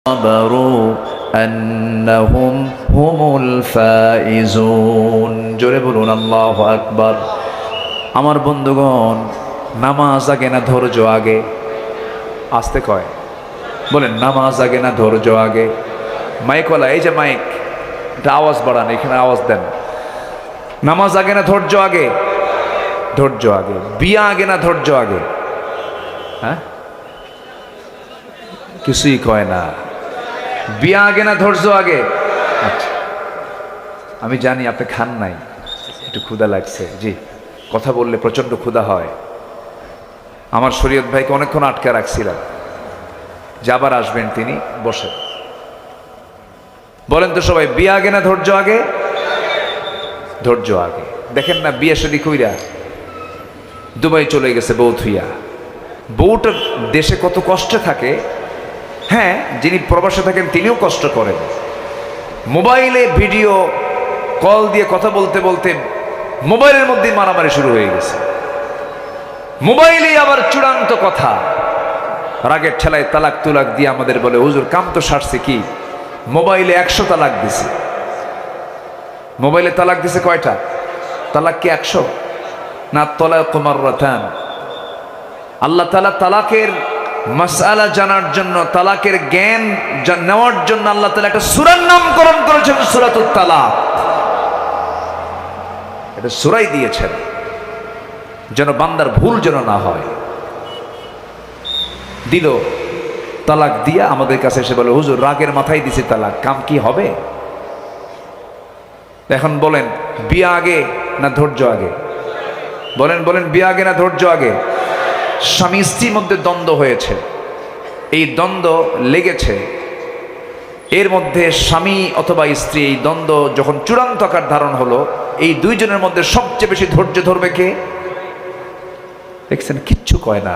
صبروا أنهم هم الفائزون জোরে বলুন আল্লাহু আকবার। আমার বন্ধুগণ, নামাজ আগে না ধৈর্য আগে? আসতে কয় বলেন, নামাজ আগে না ধৈর্য আগে? মাইকওয়ালা, এই যে মাইক, এটা আওয়াজ বাড়ান, এখানে আওয়াজ দেন। নামাজ আগে না ধৈর্য আগে? ধৈর্য আগে। বিয়া আগে না ধৈর্য আগে? হ্যাঁ, কিছুই কয় না। বিয়া আগে না ধৈর্য আগে? আচ্ছা, আমি জানি আপনি খান নাই, একটু ক্ষুধা লাগছে। জি, কথা বললে প্রচন্ড ক্ষুধা হয়। আমার শরীয়ত ভাইকে অনেকক্ষণ আটকে রাখছিলাম, যে আবার আসবেন তিনি। বসে বলেন তো সবাই, বিয়া আগে না ধৈর্য আগে? ধৈর্য আগে। দেখেন না, বিয়ে শাদী কইরা দুবাই চলে গেছে বউ থুইয়া। বউটা দেশে কত কষ্টে থাকে। হ্যাঁ, যিনি প্রবাসে থাকেন তিনিও কষ্ট করেন। মোবাইলে ভিডিও কল দিয়ে কথা বলতে বলতে মোবাইলের মধ্যে মারামারি শুরু হয়ে গেছে। মোবাইলে আবার চূড়ান্ত কথা, রাগের ঠেলায় তালাক তুলাক দিয়ে আমাদের বলে, হুজুর কাম তো সারছে কি, মোবাইলে 100 তালাক দিছে। মোবাইলে তালাক দিছে কয়টা? তালাক কি 100 না? তালাক মাররাতান। আল্লাহ তাআলা তালাকের মাসআলা জানার জন্য, তালাকের জ্ঞান নেওয়ার জন্য আল্লাহ তাআলা একটা সূরার নামকরণ করেছেন, সূরাতুত তালাক। এটা সূরাই দিয়েছেন যেন বান্দার ভুল যেন না হয়। দিল তালাক দিয়া আমাদের কাছে এসে বলে, হুজুর রাগের মাথায় দিছি তালাক, কাম কি হবে? এখন বলেন, বিয়া আগে না ধৈর্য আগে? বলেন বলেন, বিয়া আগে না ধৈর্য আগে? স্বামী স্ত্রীর মধ্যে দ্বন্দ্ব হয়েছে, এই দ্বন্দ্ব লেগেছে, এর মধ্যে স্বামী অথবা স্ত্রী এই দ্বন্দ্ব যখন চূড়ান্ত আকার ধারণ হলো, এই দুইজনের মধ্যে সবচেয়ে বেশি ধৈর্য ধরবে কে? দেখছেন, কিচ্ছু কয় না,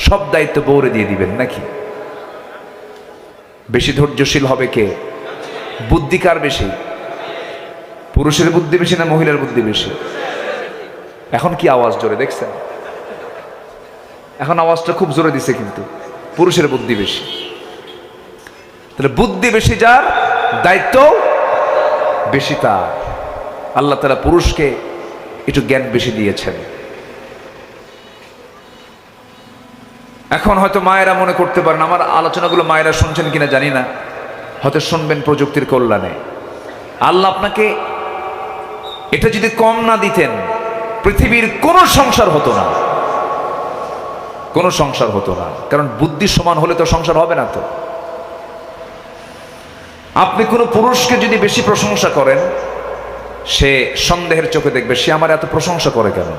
সব দায়িত্ব বউরে দিয়ে দিবেন নাকি? বেশি ধৈর্যশীল হবে কে? বুদ্ধি কার বেশি? পুরুষের বুদ্ধি বেশি না মহিলার বুদ্ধি বেশি? এখন কি আওয়াজ জোরে? দেখছেন, এখন আওয়াজটা খুব জোরে দিছে, কিন্তু পুরুষের বুদ্ধি বেশি। তাহলে বুদ্ধি বেশি যার, দায়িত্ব বেশি তার। আল্লাহ তাআলা পুরুষকে একটু জ্ঞান বেশি দিয়েছেন। এখন হয়তো মায়েরা মনে করতে পারেন, আমার আলোচনাগুলো মায়েরা শুনছেন কিনা জানি না, হয়তো শুনবেন প্রযুক্তির কল্যাণে। আল্লাহ আপনাকে এটা যদি কম না দিতেন, পৃথিবীর কোনো সংসার হতো না, কোনো সংসার হতো না। কারণ বুদ্ধি সমান হলে তো সংসার হবে না। তো আপনি কোনো পুরুষকে যদি বেশি প্রশংসা করেন, সে সন্দেহের চোখে দেখবে, সে আমার এত প্রশংসা করে কেন?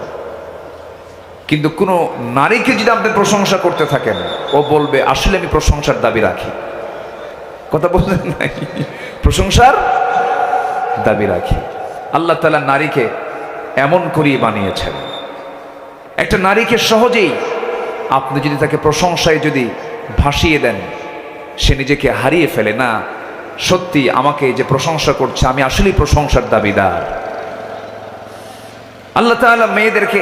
কিন্তু কোনো নারীকে যদি আপনি প্রশংসা করতে থাকেন, ও বলবে আসলে আমি প্রশংসার দাবি রাখি। কথা বলছেন নাই? প্রশংসার দাবি রাখি। আল্লাহ তাআলা নারীকে এমন করেই বানিয়েছেন। একটা নারীকে সহজেই আপনি যদি তাকে প্রশংসায় যদি ভাসিয়ে দেন, সে নিজেকে হারিয়ে ফেলে। না, সত্যি আমাকে যে প্রশংসা করছে, আমি আসলেই প্রশংসার দাবিদার। আল্লাহ তাআলা মেয়েদেরকে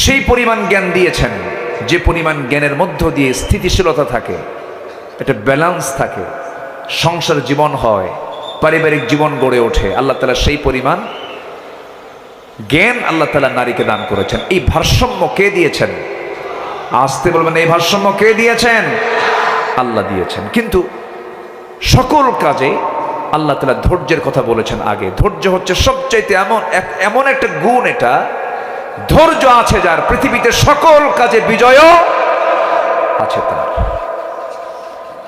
সেই পরিমাণ জ্ঞান দিয়েছেন, যে পরিমাণ জ্ঞানের মধ্য দিয়ে স্থিতিশীলতা থাকে, একটা ব্যালেন্স থাকে, সংসার জীবন হয়, পারিবারিক জীবন গড়ে ওঠে। আল্লাহ তাআলা সেই পরিমাণ জ্ঞান আল্লাহ তাআলা নারীকে দান করেছেন। এই ভারসাম্য কে দিয়েছেন? আসতে বলবেন, এই ভারসাম্য কে দিয়েছেন? আল্লাহ দিয়েছেন। কিন্তু সকল কাজে আল্লাহ তাআলা ধৈর্যের কথা বলেছেন আগে। ধৈর্য হচ্ছে সবচাইতে এমন একটা গুণ, এটা ধৈর্য আছে যার, পৃথিবীতে সকল কাজে বিজয় আছে তার।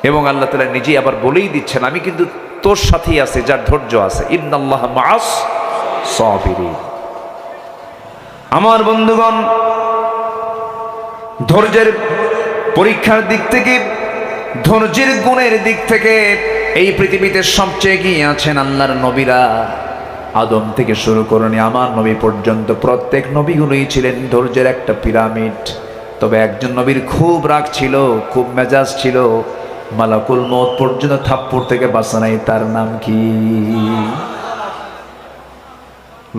এবং আল্লাহ তাআলা নিজেই আবার বলেই দিচ্ছেন, আমি কিন্তু তোর সাথেই আছে যার ধৈর্য আছে। ইন্নাল্লাহা মাআস সাবিরিন। আমার বন্ধুগণ, ধৈর্যের পরীক্ষার দিক থেকে, ধৈর্যের গুণের দিক থেকে এই পৃথিবীতে সবচেয়ে এগিয়ে আছেন আল্লাহর নবীরা। আদম থেকে শুরু করে আমার নবী পর্যন্ত প্রত্যেক নবীগুলোই ছিলেন ধৈর্যের একটা পিরামিড। তবে একজন নবীর খুব রাগ ছিল, খুব মেজাজ ছিল, মালাকুল মউত পর্যন্ত থাপ্পড় থেকে বাঁচা নাই। তার নাম কি?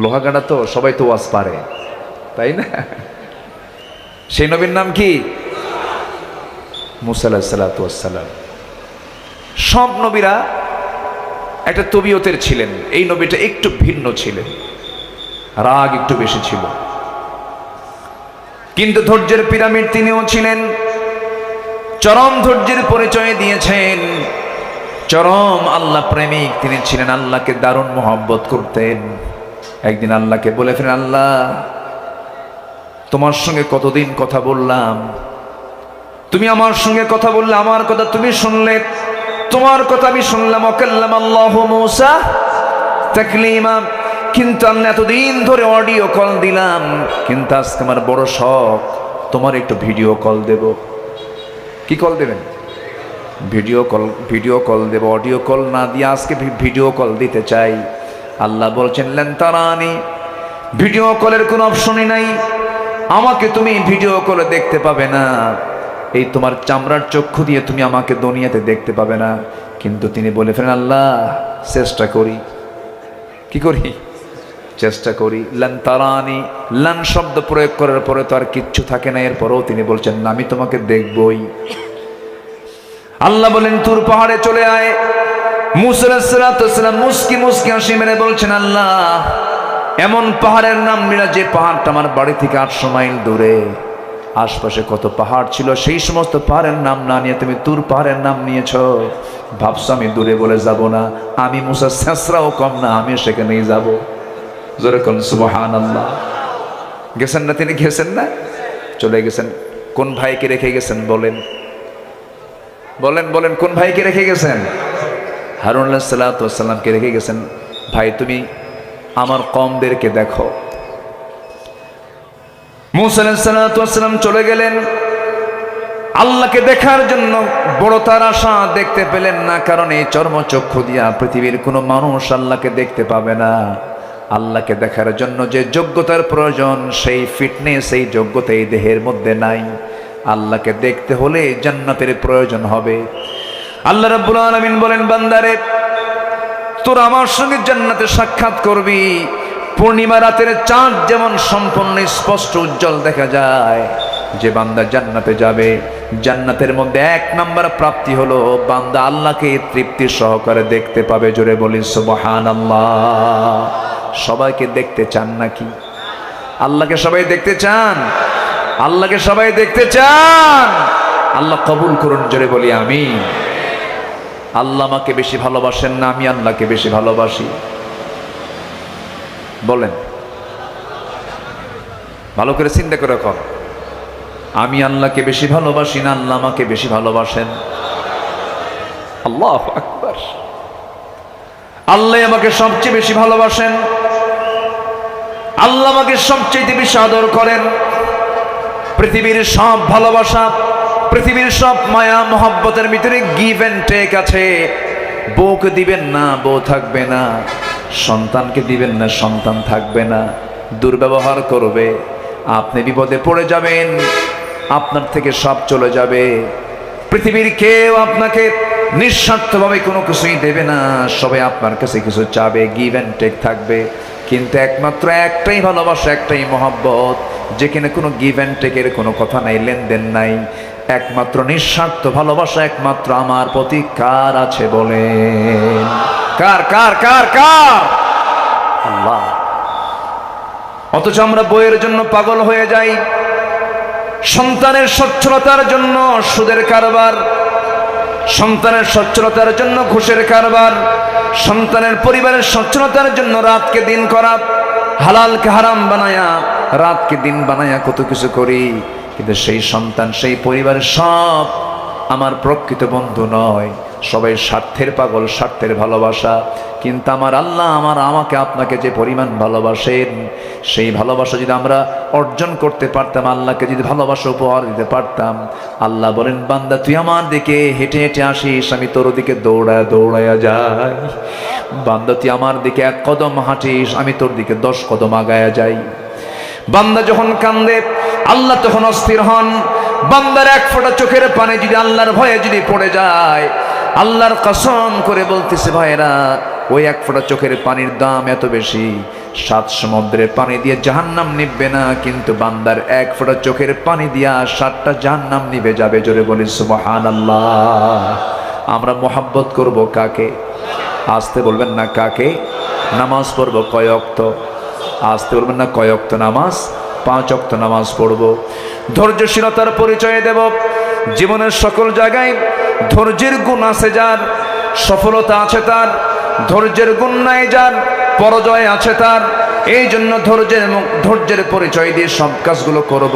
লোহাগাড়া তো সবাই তো ওয়াজ পারে, তাই না? সেই নবীর নাম কি? মুসা আলাইহিস সালাতু ওয়াস সালাম। সব নবীরা একটা তবিয়তের ছিলেন, এই নবীটা একটু ভিন্ন ছিলেন, রাগ একটু বেশি ছিল, কিন্তু ধৈর্যের পিরামিড তিনিও ছিলেন। চরম ধৈর্যের পরিচয় দিয়েছেন, চরম আল্লাহ প্রেমিক তিনি ছিলেন, আল্লাহকে দারুণ মহব্বত করতেন। একদিন আল্লাহকে বলে ফেলেন, আল্লাহ তোমার সঙ্গে কতদিন কথা বললাম, তুমি আমার সঙ্গে কথা বললে, আমার কথা তুমি শুনলে, তোমার কথা আমি শুনলাম, ওয়াকাল্লামাল্লাহু মূসা তাকলিমা, কিন্তু আমি এতদিন ধরে অডিও কল দিলাম, কিন্তু আজকে আমার বড় শখ তোমার একটু ভিডিও কল দেব। কি কল দেবেন? ভিডিও কল দেব। অডিও কল না দিয়ে আজকে ভিডিও কল দিতে চাই। আল্লাহ বলছেন, লান তারানি, ভিডিও কলের কোনো অপশনই নাই, আমাকে তুমি ভিডিও কলে দেখতে পাবে না, এই তোমার চামড়ার চক্ষু দিয়ে তুমি আমাকে দুনিয়াতে দেখতে পাবে না। কিন্তু তিনি বলে ফেলেন, আল্লাহ চেষ্টা করি। কি করি? চেষ্টা করি। লান তারানি, লান শব্দ প্রয়োগ করার পরে তো আর কিচ্ছু থাকে না, এরপরেও তিনি বলছেন না, আমি তোমাকে দেখবই। আল্লাহ বলেন, তুর পাহাড়ে চলে আয়। মূসা আলাইহিস সালাতু ওয়াস সালাম মুস্কি মুস্কি হাসি মেরে বলছেন, আল্লাহ এমন পাহাড়ের নাম নিলা যে পাহাড়টা আমার বাড়ি থেকে 800 মাইল দূরে। আশপাশে কত পাহাড় ছিল, সেই সমস্ত পাহাড়ের নাম না নিয়ে তুমি তুর পাহাড়ের নাম নিয়েছ। ভাবছো আমি দূরে বলে যাব না? আমি মুসা ছেঁচড়াও কম না, আমি সেখানেই যাব। জোরে কোন সুবহানাল্লাহ। গেছেন না তিনি? গেছেন না? চলে গেছেন। কোন ভাইকে রেখে গেছেন বলেন? বলেন বলেন, কোন ভাইকে রেখে গেছেন? হারুন আলাইহিস সালাতু ওয়াস সালামকে রেখে গেছেন। ভাই তুমি আমার কওমদেরকে দেখো। মূসা আলাইহিস সালাতু ওয়াস সালাম চলে গেলেন আল্লাহকে দেখার জন্য। বড় তার আশা, দেখতে পেলেন না, কারণ এই চর্মচক্ষু দিয়া পৃথিবীর কোনো মানুষ আল্লাহকে দেখতে পাবে না। আল্লাহকে দেখার জন্য যে যোগ্যতার প্রয়োজন, সেই ফিটনেস, এই যোগ্যতা এই দেহের মধ্যে নাই। আল্লাহকে দেখতে হলে জান্নাতের প্রয়োজন হবে। আল্লাহ রাব্বুল আলামিন বলেন, বান্দারে তোর আমার সঙ্গে জান্নাতে সাক্ষাৎ করবি। পূর্ণিমা রাতের চাঁদ যেমন সম্পূর্ণ স্পষ্ট উজ্জ্বল দেখা যায়, যে বান্দা জান্নাতে যাবে, জান্নাতের মধ্যে 1 নম্বর প্রাপ্তি হলো বান্দা আল্লাহকে তৃপ্তি সহকারে দেখতে পাবে। জোরে বলি সুবহানাল্লাহ। সবাইকে দেখতে চান নাকি? আল্লাহকে সবাই দেখতে চান? আল্লাহকে সবাই দেখতে চান? আল্লাহ কবুল করুন। জোরে বলি আমিন। আল্লাহ আমাকে বেশি ভালোবাসেন না আমি আল্লাহকে বেশি ভালোবাসি? বলেন, ভালো করে চিন্তা করে কর। আমি আল্লাহকে বেশি ভালোবাসি না আল্লাহ আমাকে বেশি ভালোবাসেন? আল্লাহু আকবার। আল্লাহ আমাকে সবচেয়ে বেশি ভালোবাসেন, আল্লাহ আমাকে সবচেয়ে বেশি আদর করেন। পৃথিবীর সব ভালোবাসা, পৃথিবীর সব মায়া মহব্বতের ভিতরে গিভ এন্ড টেক আছে। বউকে দিবেন না, বউ থাকবে না। সন্তানকে দিবেন না, সন্তান থাকবে না। দুর্ব্যবহার করবে, আপনি বিপদে পড়ে যাবেন, আপনার থেকে সব চলে যাবে। পৃথিবীর কেউ আপনাকে নিঃস্বার্থভাবে কোনো কিছুই দেবে না, সবাই আপনার কাছে কিছু চাবে, গিভ এন্ড টেক থাকবে। কিন্তু একমাত্র একটাই ভালোবাসা, একটাই মহব্বত, যেখানে কোনো গিভ এন্ড টেকের কোনো কথা নাই, লেনদেন নাই। একমাত্র নিঃস্বার্থ ভালোবাসা একমাত্র আমার প্রতি কার আছে বলেন? কার কার কার কার? আল্লাহ। অথচ আমরা বইয়ের জন্য পাগল হয়ে যাই, সন্তানের সচ্ছলতার জন্য সুদের কারবার, সন্তানের সচ্ছলতার জন্য ঘুষের কারবার, সন্তানের পরিবারের সচ্ছলতার জন্য রাতকে দিন করা, হালালকে হারাম বানায়া রাতকে দিন বানায়া কত কিছু করি। কিন্তু সেই সন্তান, সেই পরিবারের সব আমার প্রকৃত বন্ধু নয়, সবাই স্বার্থের পাগল, স্বার্থের ভালোবাসা। কিন্তু আমার আল্লাহ আমাকে আপনাকে যে পরিমাণ ভালোবাসেন, সেই ভালোবাসা যদি আমরা অর্জন করতে পারতাম, আল্লাহকে যদি ভালোবাসা উপহার দিতে পারতাম, আল্লাহ বলেন, বান্দা তুই আমার দিকে হেঁটে হেঁটে আসিস, আমি তোর দিকে দৌড়ায়া যাই। বান্দা তুই আমার দিকে 1 কদম হাঁটিস, আমি তোর দিকে 10 কদম আগায়া যাই। বান্দা যখন কান্দে আল্লাহ তখন অস্থির হন। বান্দার 1 ফোঁটা চোখের পানি যদি আল্লাহর ভয়ে যদি পড়ে যায়, আল্লাহর কসম করে বলতেছে ভাইরা, ওই 1 ফোঁটা চোখের পানির দাম এত বেশি, সাত সমুদ্রের পানি দিয়ে জাহান্নাম নিভবে না, কিন্তু বান্দার এক ফোঁটা চোখের পানি দিয়া সাতটা জাহান্নাম নিভে যাবে। জোরে বলি সুবহানাল্লাহ। আমরা মোহাব্বত করব কাকে? আসতে বলবেন না কাকে? নামাজ পড়বো কয় ওয়াক্ত? আসতে বলবেন না কয় ওয়াক্ত নামাজ? 5 ওয়াক্ত নামাজ পড়ব। ধৈর্যশীলতার পরিচয় দেব। জীবনের সকল জায়গায় ধৈর্যের গুণ আছে যার, সফলতা আছে তার। ধৈর্যের গুণ নাই যার, পরাজয় আছে তার। এই জন্য ধৈর্যের পরিচয় দিয়ে সব কাজগুলো করব।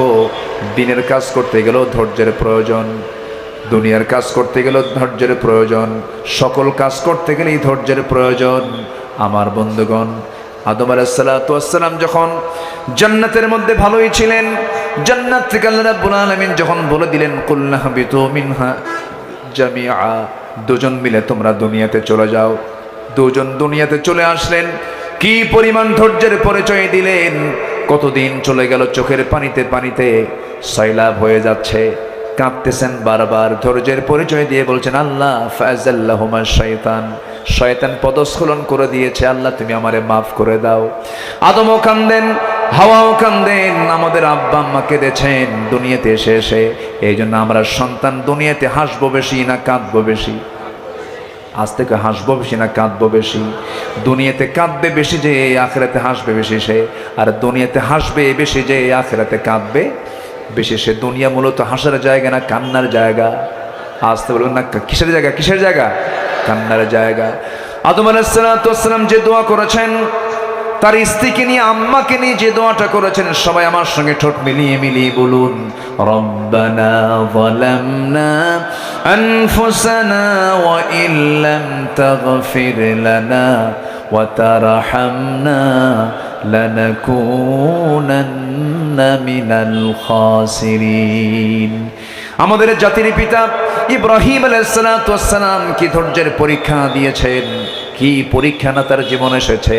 দিনের কাজ করতে গেলেও ধৈর্যের প্রয়োজন, দুনিয়ার কাজ করতে গেলেও ধৈর্যের প্রয়োজন, সকল কাজ করতে গেলেই ধৈর্যের প্রয়োজন। আমার বন্ধুগণ, আদম আলাইহিস সালাতু ওয়াস সালাম যখন জান্নাতের মধ্যে ভালোই ছিলেন, জান্নাত থেকে আল্লাহ রাব্বুল আলামিন যখন বলে দিলেন কুল্লা হাবিতু মিনহা জামিআ, দুজন মিলে তোমরা দুনিয়াতে চলে যাও। দুজন দুনিয়াতে চলে আসলেন। কি পরিমাণ ধৈর্যের পরিচয় দিলেন! কতদিন চলে গেল, চোখের পানিতে পানিতে সয়লাব হয়ে যাচ্ছে, কাঁদতেছেন বারবার। ধৈর্যের পরিচয় দিয়ে বলছেন আল্লাহ ফাযাল্লাহুমা শাইতান, শয়তান পদস্খলন করে দিয়েছে, আল্লাহ তুমি আমারে মাফ করে দাও। আদমও কান্দেন, হাওয়াও কান্দেন, আমাদের আব্বা আম্মা কেঁদেছেন দুনিয়াতে এসে। এই জন্য আমরা সন্তান দুনিয়াতে হাসবো বেশি না কাঁদবো বেশি? আজ থেকে হাসবো বেশি না কাঁদবো বেশি? দুনিয়াতে কাঁদবে বেশি যে আখিরাতে হাসবে বেশি সে, আর দুনিয়াতে হাসবে বেশি যে আখিরাতে কাঁদবে বেশি সে। দুনিয়া মূলত হাসার জায়গা না কান্নার জায়গা? আসতে বলবেন না কিসের জায়গা? কিসের জায়গা? কান্নার জায়গা। আদম আলাইহিস সালাতু ওয়াস সালাম যে দোয়া করেছেন, তার স্ত্রীকে নিয়ে আম্মাকে নিয়ে যে দোয়াটা করেছেন, সবাই আমার সঙ্গে ঠোঁট মিলিয়ে মিলিয়ে বলুন রব্বানা যালামনা আনফুসানা ওয়া ইল্লাম তাগফির লানা ওয়া তারহামনা লানাকুনান্না মিনাল খাসিরিন। আমাদের জাতির পিতা ইব্রাহিম আলাইহিস সালাতু ওয়াস সালাম কি ধৈর্যের পরীক্ষা দিয়েছেন! কি পরীক্ষা না তার জীবনে এসেছে!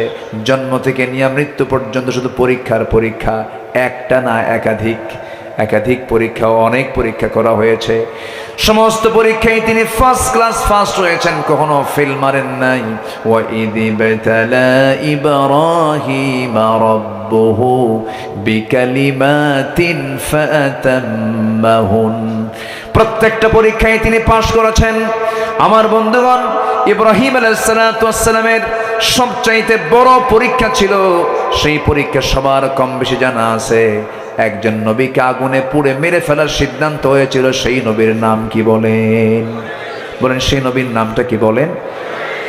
জন্ম থেকে নিয়ে মৃত্যু পর্যন্ত শুধু পরীক্ষার পরীক্ষা, একটা না একাধিক পরীক্ষা, অনেক পরীক্ষা করা হয়েছে। সমস্ত পরীক্ষায় তিনি ফার্স্ট ক্লাস ফার্স্ট হয়েছেন, কখনো ফেল মারেন নাই। ওয়া ইযি বাতালা ইব্রাহিম রাব্বুহু বিকালিমাতিন ফাতাম্মাহুন, প্রত্যেকটা পরীক্ষায় তিনি পাশ করেছেন। আমার বন্ধুগণ, ইব্রাহিম আলাইহিস সালাতু ওয়াস সালামের সবচাইতে বড় পরীক্ষা ছিল, সেই পরীক্ষা সবার কম বেশি জানা আছে। একজন নবীকে আগুনে পুড়ে মেরে ফেলার সিদ্ধান্ত হয়েছিল। সেই নবীর নাম কি বলেন? বলেন সেই নবীর নামটা কি বলেন?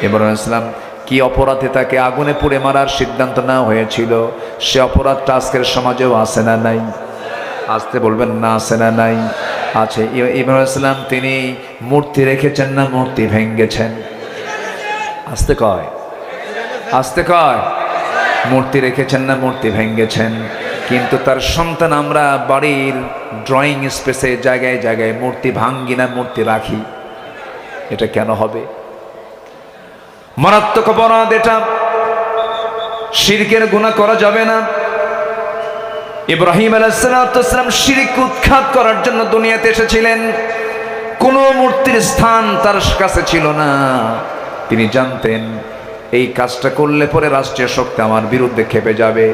ইব্রাহিম আলাইহিস সালাম কি অপরাধে তাকে আগুনে পুড়ে মারার সিদ্ধান্ত নেওয়া হয়েছিল? সে অপরাধটা আজকের সমাজেও আছে না নাই? আসতে বলবেন না আছে না নাই? আছে। ইব্রাহিম আলাইহিস সালাম তিনি মূর্তি রেখেছেন না মূর্তি ভেঙ্গেছেন? আসতে কয়, আসতে কয়। মূর্তি রেখেছেন না মূর্তি ভেঙ্গেছেন? কিন্তু তার সন্তান আমরা বাড়ির ড্রয়িং স্পেসে জায়গায় জায়গায় মূর্তি ভাঙ্গি না মূর্তি রাখি। এটা কেন হবে? মারাত্মক অপরাধ এটা। শিরকের গুনাহ করা যাবে না। ইব্রাহিম আলাইহিস সালাতু ওয়াস সালাম শিরক উৎখাত করার জন্য দুনিয়াতে এসেছিলেন। কোনো মূর্তির স্থান তার কাছে ছিল না। তিনি জানতেন এই কাজটা করলে পরে রাষ্ট্রীয় শক্তি আমার বিরুদ্ধে খেপে যাবে,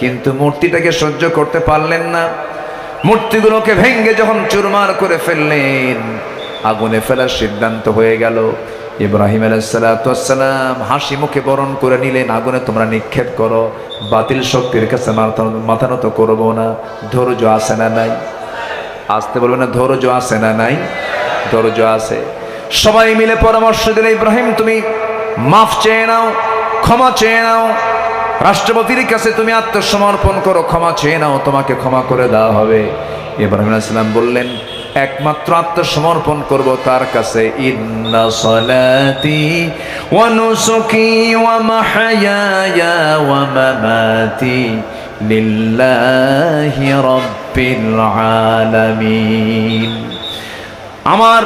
কিন্তু মূর্তিটাকে সহ্য করতে পারলেন না। মূর্তিগুলোকে ভেঙ্গে যখন চুরমার করে ফেললেন, আগুনে ফেলার সিদ্ধান্ত হয়ে গেল। ইব্রাহিম আলাইহিস সালাতু ওয়াস সালাম হাসি মুখে বরণ করে নিলেন, আগুনে তোমরা নিক্ষেপ করো, বাতিল শক্তির কাছে মাথা নত করবো না। ধৈর্য আছে না নাই? আসতে বলবে না ধৈর্য আছে না নাই? ধৈর্য আছে। সবাই মিলে পরামর্শ দিলে ইব্রাহিম তুমি মাফ চেয়ে নাও, ক্ষমা চেয়ে নাও, রাষ্ট্রপতির কাছে তুমি আত্মসমর্পণ করো, ক্ষমা চেয়ে নাও, তোমাকে ক্ষমা করে দেওয়া হবে। ইব্রাহিম আলাইহিস সালাম বললেন একমাত্র আত্মসমর্পণ করব তার কাছে। ইন্না সলাতি ওয়া নুসুকি ওয়া মাহইয়ায়া ওয়া মামাতি লিল্লাহি রাব্বিল আলামিন। আমার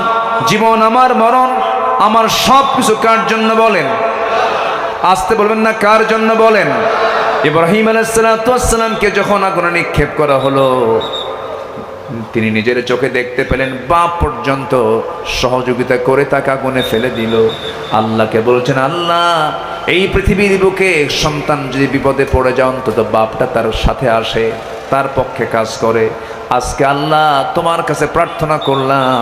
জীবন, আমার মরণ, আমার সব কিছু কার জন্য বলেন? আসতে বলবেন না কার জন্য বলেন? ইব্রাহিম আলাইহিস সালাতু ওয়াস সালামকে যখন আগুনে নিক্ষেপ করা হলো, তিনি নিজের চোখে দেখতে পেলেন বাপ পর্যন্ত সহযোগিতা করে তাকে আগুনে ফেলে দিল। আল্লাহকে বলছেন, আল্লাহ এই পৃথিবীর বুকে সন্তান যদি বিপদে পড়ে যায় অন্তত বাপটা তার সাথে আসে, তার পক্ষে কাজ করে। আজকে আল্লাহ তোমার কাছে প্রার্থনা করলাম,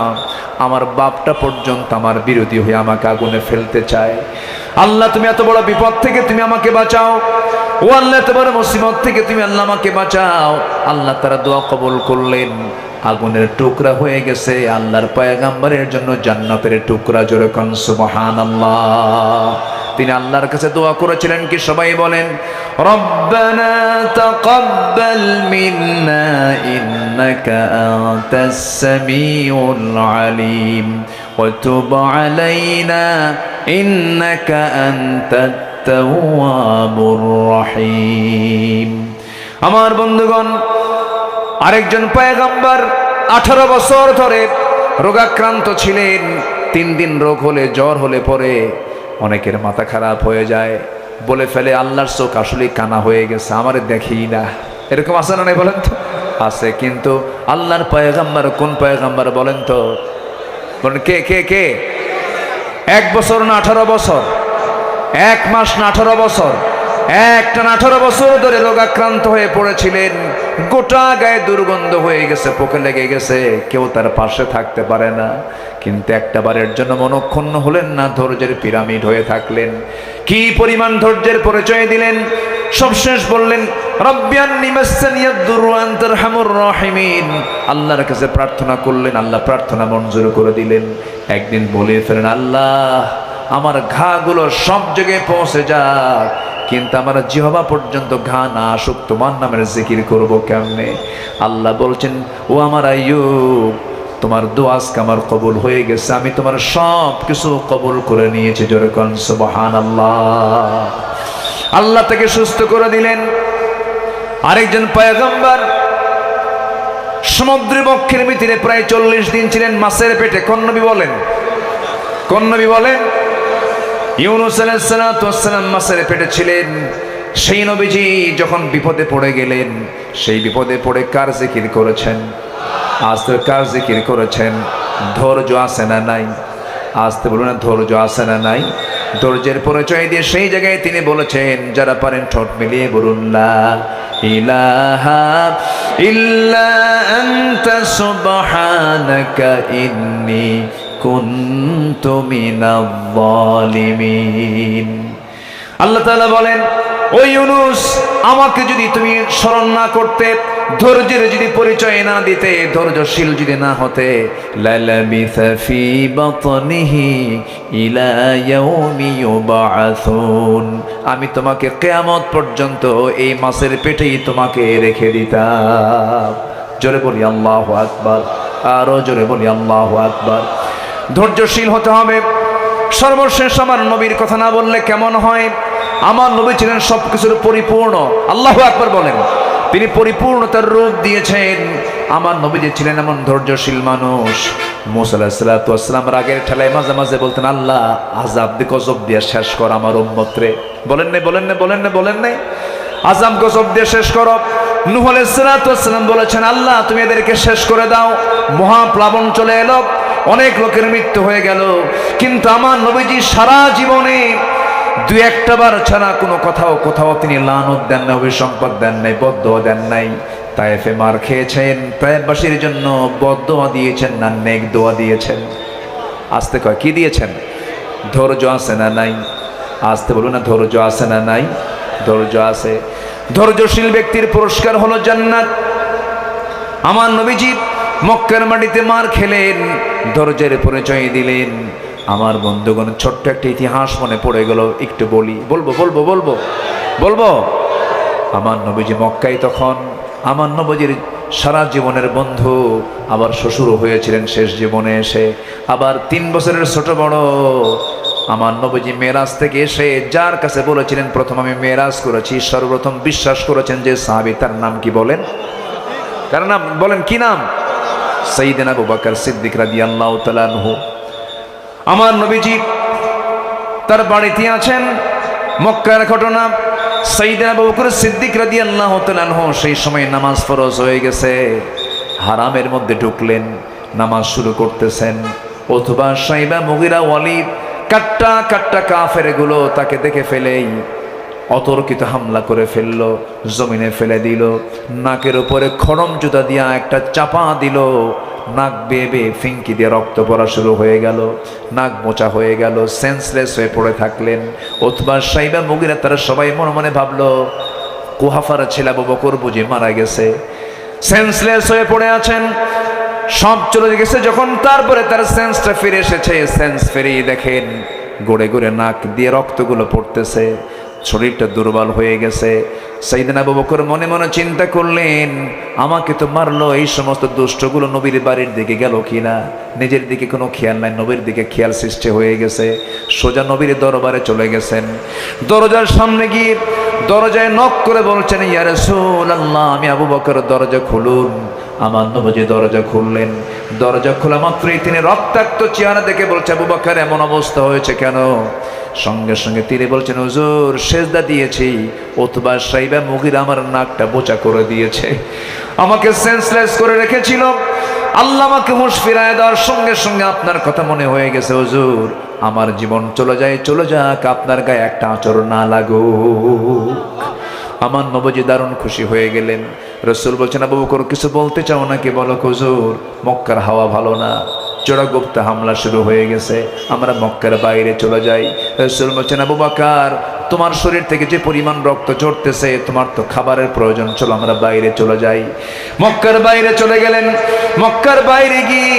আমার বাপটা পর্যন্ত আমার বিরোধী হয়ে আমাকে আগুনে ফেলতে চায়। আল্লাহ তুমি এত বড় বিপদ থেকে তুমি আমাকে বাঁচাও। ও আল্লাহ এত বড় মুসিবত থেকে তুমি আল্লাহ আমাকে বাঁচাও। আল্লাহ তারা দোয়া কবুল করলেন, আগুনের টুকরা হয়ে গেছে আল্লাহর পয়গম্বরের জন্য জান্নাতের টুকরা। জোরে কোন সুবহানাল্লাহ। তিনি আল্লাহর কাছে দোয়া করেছিলেন কি? সবাই বলেন, রব্বানা তাকাব্বাল মিন্না ইন্নাকা আনতাস সামিউল আলিম ওয়া তুব আলাইনা ইন্নাকা আনতাত তাওয়াবুর রহিম। আমার বন্ধুগণ, আরেকজন পয়গম্বর 18 বছর ধরে রোগাক্রান্ত ছিলেন। 3 দিন রোগ হলে, জ্বর হলে পরে অনেকের মাথা খারাপ হয়ে যায়, বলে ফেলে আল্লাহর চোখ আসলেই কানা হয়ে গেছে, আমারে দেখি না। এরকম আছে না নাই বলেন তো? আছে। কিন্তু আল্লাহর পয়গম্বর কোন পয়গম্বর বলেন তো? বলেন কে কে কে? 1 বছর না 18 বছর? 1 মাস না 18 বছর? একটানা 18 বছর ধরে রোগাক্রান্ত হয়ে পড়েছিলেন। গোটা গায়ে দুর্গন্ধ হয়ে গেছে, পোকে লেগে গেছে, কেউ তার পাশে থাকতে পারে না। কিন্তু একটা বারের জন্য মনক্ষুণ্ণ হলেন না, ধৈর্যের পিরামিড হয়ে থাকলেন। কি পরিমাণ ধৈর্যের পরিচয় দিলেন! সবশেষ বললেন, রব্বিয়ান্নি মাসসানিয়াদ দুরু ওয়া আনতা আরহামুর রাহিমিন। আল্লাহর কাছে প্রার্থনা করলেন, আল্লাহ প্রার্থনা মঞ্জুর করে দিলেন। একদিন বলে ফেলেন, আল্লাহ আমার ঘাগুলো সব জায়গায় পৌঁছে যাক, কিন্তু আমার জিহ্বা পর্যন্ত ঘা না আসুক, তোমার নামের জিকির করব কেমনে? আল্লাহ বলছেন, ও আমার আইয়ুব, তোমার দোয়া আজকে আমার কবুল হয়ে গেছে, আমি তোমার সব কিছু কবুল করে নিয়েছি। জোরে কোন সুবহানাল্লাহ। আল্লাহ তাকে সুস্থ করে দিলেন। আরেকজন পয়গম্বর সমুদ্র বক্ষের ভিতরে প্রায় 40 দিন ছিলেন মাছের পেটে। কোন নবী বলেন? কোন নবী বলেন? ইউনূস আলাইহিস সালাতু ওয়াস সালাম মাছের পেটে ছিলেন। সেই নবীজি যখন বিপদে পড়ে গেলেন, সেই বিপদে পড়ে কার জিকির করেছেন? আস্তে কার জিকির করেছেন? ধৈর্য আছে না নাই? আস্তে বলুন না, ধৈর্য আছে না নাই? ধৈর্যের পরিচয় দিয়ে সেই জায়গায় তিনি বলেছেন, যারা পারেন ঠোঁট মিলিয়ে বলুন, লা ইলাহা ইল্লা আনতা সুবহানাকা ইন্নী কুনতু মিনাজ জালিমিন। আল্লাহ তাআলা বলেন, ও ইউনূস, আমাকে যদি তুমি স্মরণ না করতে, ধৈর্যের যদি পরিচয় না দিতে, ধৈর্যশীল যদি না হতে, লালাবিসা ফি বাতনিহি ইলা ইয়াউমি ইউবআসুন, আমি তোমাকে কিয়ামত পর্যন্ত এই মাছের পেটেই তোমাকে রেখে দিতাম। জোরে বলি আল্লাহু আকবার। আরো জোরে বলি আল্লাহু আকবার। ধৈর্যশীল হতে হবে। সর্বশেষ আমার নবীর কথা না বললে কেমন হয়? আমার নবী ছিলেন সবকিছুর পরিপূর্ণ। আল্লাহু আকবার বলেন। তিনি পরিপূর্ণতার রূপ দিয়েছেন। আমার নবী যে ছিলেন এমন ধৈর্যশীল মানুষ। মুসা আলাইহিস সালাতু ওয়াস সালাম রাগের ঠেলায় মাঝে মাঝে বলতেন, আল্লাহ আযাব দিয়ে গজব দিয়ে শেষ কর আমার উম্মতরে। বলেন না বলেন না বলেন না বলেন না, আযাব গজব দিয়ে শেষ করো। নূহ আলাইহিস সালাতু ওয়াস সালাম বলেছেন, আল্লাহ তুমি এদেরকে শেষ করে দাও। মহাপ্লাবন চলে এলো, অনেক লোকের মৃত্যু হয়ে গেল। কিন্তু আমার নবীজি সারা জীবনে 2-1টা বার ছাড়া কোনো কোথাও তিনি লানত দেন না, অভিসম্পদ দেন নাই, বদদোয়া দেন নাই। তায়েফে মার খেয়েছেন, তায়েফবাসীর জন্য বদদোয়া দিয়েছেন না নেক দোয়া দিয়েছেন? আস্তে কয় কি দিয়েছেন? ধৈর্য আছে না নাই? আস্তে বলুন না, ধৈর্য আছে না নাই? ধৈর্য আছে। ধৈর্যশীল ব্যক্তির পুরস্কার হলো জান্নাত। আমার নবীজি মক্কার মাটিতে মার খেলেন, ধৈর্যের পরিচয় দিলেন। আমার বন্ধুগণ, ছোট্ট একটা ইতিহাস মনে পড়ে গেল, একটু বলি। বলবো। আমার নবীজি মক্কায় তখন, আমার নবীজির সারা জীবনের বন্ধু, আবার শ্বশুর হয়েছিলেন শেষ জীবনে এসে, আবার 3 বছরের ছোট বড়। আমার নবীজি মেরাজ থেকে এসে যার কাছে বলেছিলেন প্রথম আমি মেরাজ করেছি, সর্বপ্রথম বিশ্বাস করেছেন যে সাহাবী, তার নাম কি বলেন? কার নাম বলেন? কি নাম? সাইয়েদনা আবু বকর সিদ্দিক রাদিয়াল্লাহু তাআলা আনহু। আমার নবীজি তার বাড়িতে আছেন। মক্কার ঘটনা, সাইয়েদনা আবু বকর সিদ্দিক রাদিয়াল্লাহু তাআলা আনহু সেই সময় নামাজ ফরজ হয়ে গেছে। হারামের মধ্যে ঢুকলেন, নামাজ শুরু করতেছেন। উতবা, সাইবা, মুগিরা, ওয়ালিদ কাট্টা কাট্টা কাফের গুলো তাকে দেখে ফেলেই অতর্কিত হামলা করে ফেললো, জমিনে ফেলে দিল, নাকের উপরে খড়ম জুতা দিয়া একটা চাপা দিল, নাক বেয়ে বেয়ে ফিঙ্কি দিয়ে রক্ত পড়া শুরু হয়ে গেল, নাক মোচা হয়ে গেল, সেন্সলেস হয়ে পড়ে থাকলেন। উতবা, সাইবা, মুগিরা তারা সবাই মনে মনে ভাবলো কুহাফার ছেলে আবু বকর বুঝি মারা গেছে, সেন্সলেস হয়ে পড়ে আছেন, সব চলে গেছে। যখন তারপরে তার সেন্সটা ফিরে এসেছে, সেন্স ফিরিয়ে দেখেন গড়ে গড়ে নাক দিয়ে রক্তগুলো পড়তেছে, শরীরটা দুর্বল হয়ে গেছে। সাইয়েদনা আবু বকর মনে মনে চিন্তা করলেন, আমাকে তো মারলো, এই সমস্ত দুষ্টগুলো নবীর বাড়ির দিকে গেল কিনা, নিজের দিকে কোনো খেয়াল নাই, নবীর দিকে খেয়াল সৃষ্টি হয়ে গেছে। সোজা নবীর দরবারে চলে গেছেন, দরজার সামনে গিয়ে দরজায় নক করে বলছেন, ইয়া রাসূলুল্লাহ, আমি আবু বকর, দরজা খুলুন। আমার নবীজি দরজা খুললেন। দরজা খোলা মাত্রই তিনি রক্তাক্ত চেহারা দেখে বলছে, আবু বকর এমন অবস্থা হয়েছে কেন? সঙ্গে সঙ্গে তিনি বলছেন, হুজুর সেজদা দিয়েছি, উতবা, সাইবা, মুগিরা আমার নাকটা বোচা করে দিয়েছে, আমাকে সেন্সলেস করে রেখেছিল, আল্লাহ আমাকে হুঁশ ফিরায় দেওয়ার সঙ্গে সঙ্গে আপনার কথা মনে হয়ে গেছে, হুজুর আমার জীবন চলে যায়, চলে যাক, আপনার গায়ে একটা আঁচড় না লাগুক। আমার নবীজি দারুণ খুশি হয়ে গেলেন। রাসূল বলছেন, আবু বকর কিছু বলতে চাও নাকি? বলো। হুজুর মক্কার হাওয়া ভালো না, চোরাগুপ্ত হামলা শুরু হয়ে গেছে, আমরা মক্কার বাইরে চলে যাই। রাসূল বলছেন, আবু বকর তোমার শরীর থেকে যে পরিমাণ রক্ত ঝরতেছে, তোমার তো খাবারের প্রয়োজন, চলো আমরা বাইরে চলে যাই। মক্কার বাইরে চলে গেলেন। মক্কার বাইরে গিয়ে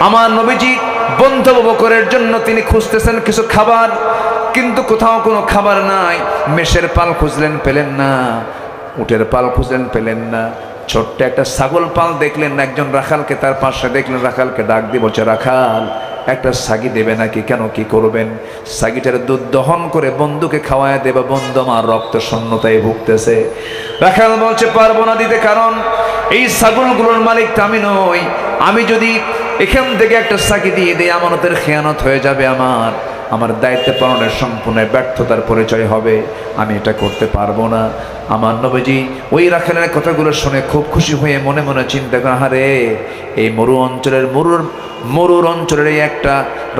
আমার নবীজি বন্ধু আবু বকরের জন্য তিনি খুঁজতেছেন কিছু খাবার, কিন্তু কোথাও কোনো খাবার নাই। মেষের পাল খুঁজলেন, পেলেন না। উটের পাল খুঁজলেন, পেলেন না। ছোট্ট একটা ছাগল পাল দেখলেন, একজন রাখালকে তার পাশে দেখলেন, রাখালকে ডাক দিয়ে বলছে, রাখাল একটা ছাগি দেবে নাকি? কেন, কি করবেন? ছাগিটার দুধ দহন করে বন্ধুকে খাওয়ায় দেবে, বন্ধু আমার রক্ত শূন্যতায় ভুগতেছে। রাখাল বলছে, পারবো না দিতে, কারণ এই ছাগলগুলোর মালিক তো আমি নই, আমি যদি এখান থেকে একটা ছাগি দিয়ে দিই আমানতের খেয়ানত হয়ে যাবে, আমার দায়িত্ব পালনের সম্পূর্ণ ব্যর্থতার পরিচয় হবে, আমি এটা করতে পারবো না। আমার নবীজি ওই রাখালের কথাগুলো শুনে খুব খুশি হয়ে মনে মনে চিন্তা করে, আরে এই মরুর অঞ্চলের এই একটা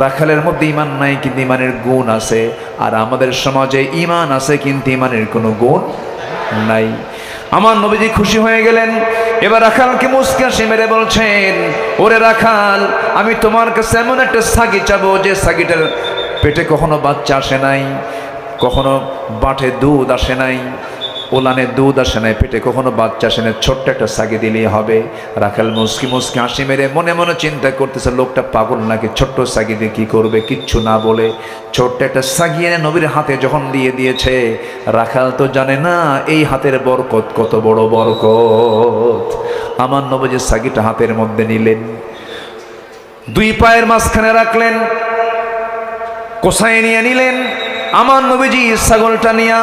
রাখালের মধ্যে ইমান নাই, কিন্তু ইমানের গুণ আছে, আর আমাদের সমাজে ইমান আছে কিন্তু ইমানের কোনো গুণ নাই। আমার নবীজি খুশি হয়ে গেলেন। এবার রাখালকে মুচকি হাসি মেরে বলছেন, ওরে রাখাল, আমি তোমার কাছে এমন একটা ছাগি চাবো যে ছাগিটার পেটে কখনো বাচ্চা আসে নাই, কখনো বাটে দুধ আসে নাই, ওলানে দুধ আসে নাই, পেটে কখনো বাচ্চা আসে নাই, ছোট্ট একটা ছাগি দিলেই হবে। রাখাল মুচকি মুচকি হাসি মেরে মনে মনে চিন্তা করতেছে, লোকটা পাগল নাকি, ছোট্ট ছাগি দিয়ে কী করবে? কিচ্ছু না বলে ছোট্ট একটা ছাগি এনে নবীর হাতে যখন দিয়ে দিয়েছে, রাখাল তো জানে না এই হাতের বরকত কত বড় বরকত। আমার নবীজি ছাগিটা হাতের মধ্যে নিলেন, দুই পায়ের মাঝখানে রাখলেন, কোসায় নিয়ে নিলেন। আমার নবীজি ছাগলটা নিয়ে,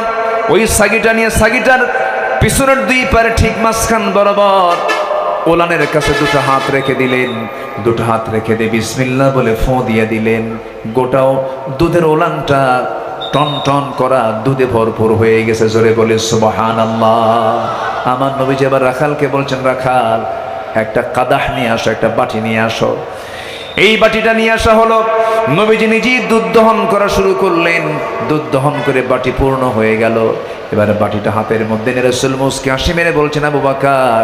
ওই ছাগিটা নিয়ে ছাগিটার পিছনের দুই পায়ের ঠিক মাঝখান বরাবর ওলানের কাছে দুটো হাত রেখে দিলেন। দুটো হাত রেখে দিয়ে বিসমিল্লাহ বলে ফোঁ দিয়ে দিলেন। গোটাও দুধের ওলানটা টন টন করা দুধে ভরপুর হয়ে গেছে। জোরে বলে সুবহানাল্লাহ। আমার নবীজি আবার রাখালকে বলছেন, রাখাল একটা কাদাহ নিয়ে আসো, একটা বাটি নিয়ে আসো। এই বাটিটা নিয়ে আসা হলো। নবীজি নিজেই দুধ দহন করা শুরু করলেন। দুধ দহন করে বাটি পূর্ণ হয়ে গেল। এবারে বাটিটা হাতের মধ্যে নিয়ে রাসূল মুস্কি হাসি মেরে বলছেন, আবু বকর